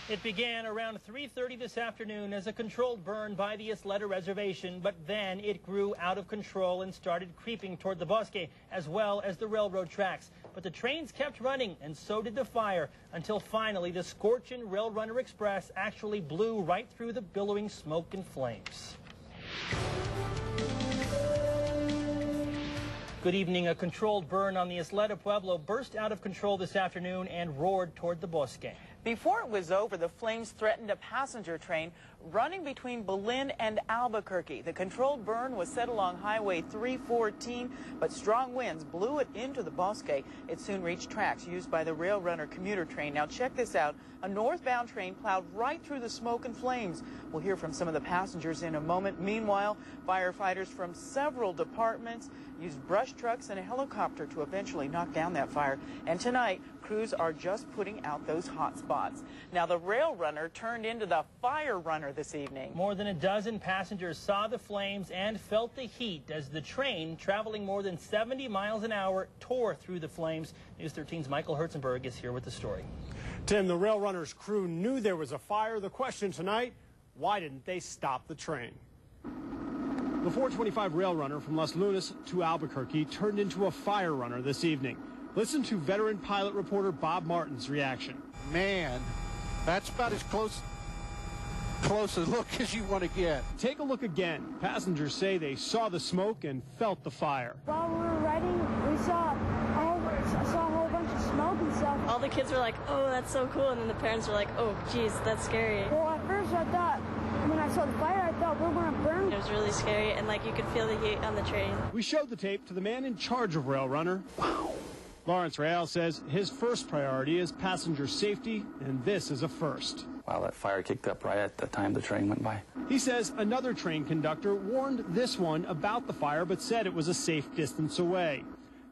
It began around 3:30 this afternoon as a controlled burn by the Isleta Reservation, but then it grew out of control and started creeping toward the bosque as well as the railroad tracks. But the trains kept running, and so did the fire, until finally the scorching Rail Runner Express actually blew right through the billowing smoke and flames. Good evening. A controlled burn on the Isleta Pueblo burst out of control this afternoon and roared toward the bosque. Before it was over, the flames threatened a passenger train running between Belen and Albuquerque. The controlled burn was set along Highway 314, but strong winds blew it into the bosque. It soon reached tracks used by the Rail Runner commuter train. Now check this out. A northbound train plowed right through the smoke and flames. We'll hear from some of the passengers in a moment. Meanwhile, firefighters from several departments used brush trucks and a helicopter to eventually knock down that fire. And tonight, crews are just putting out those hot spots. Now, the Rail Runner turned into the Fire Runner this evening. More than a dozen passengers saw the flames and felt the heat as the train, traveling more than 70 miles an hour, tore through the flames. News 13's Michael Herzenberg is here with the story. Tim, the Rail Runner's crew knew there was a fire. The question tonight, why didn't they stop the train? The 425 Rail Runner from Las Lunas to Albuquerque turned into a Fire Runner this evening. Listen to veteran pilot reporter Bob Martin's reaction. Man, that's about as close a look as you want to get. Take a look again. Passengers say they saw the smoke and felt the fire. While we were riding, we saw a whole bunch of smoke and stuff. All the kids were like, oh, that's so cool. And then the parents were like, oh, geez, that's scary. Well, at first I thought, when I saw the fire, I thought we were going to burn. It was really scary, and like you could feel the heat on the train. We showed the tape to the man in charge of Rail Runner. Wow. Lawrence Real says his first priority is passenger safety, and this is a first. Wow, that fire kicked up right at the time the train went by. He says another train conductor warned this one about the fire, but said it was a safe distance away.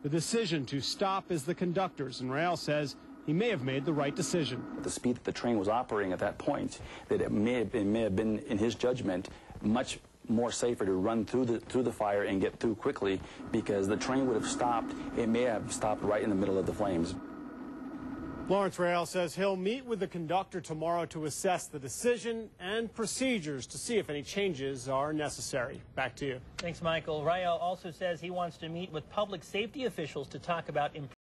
The decision to stop is the conductor's, and Real says he may have made the right decision. At the speed that the train was operating at that point, that it may have been, in his judgment, much more safer to run through the fire and get through quickly, because the train would have stopped. It may have stopped right in the middle of the flames. Lawrence Real says he'll meet with the conductor tomorrow to assess the decision and procedures to see if any changes are necessary. Back to you. Thanks, Michael. Real also says he wants to meet with public safety officials to talk about improving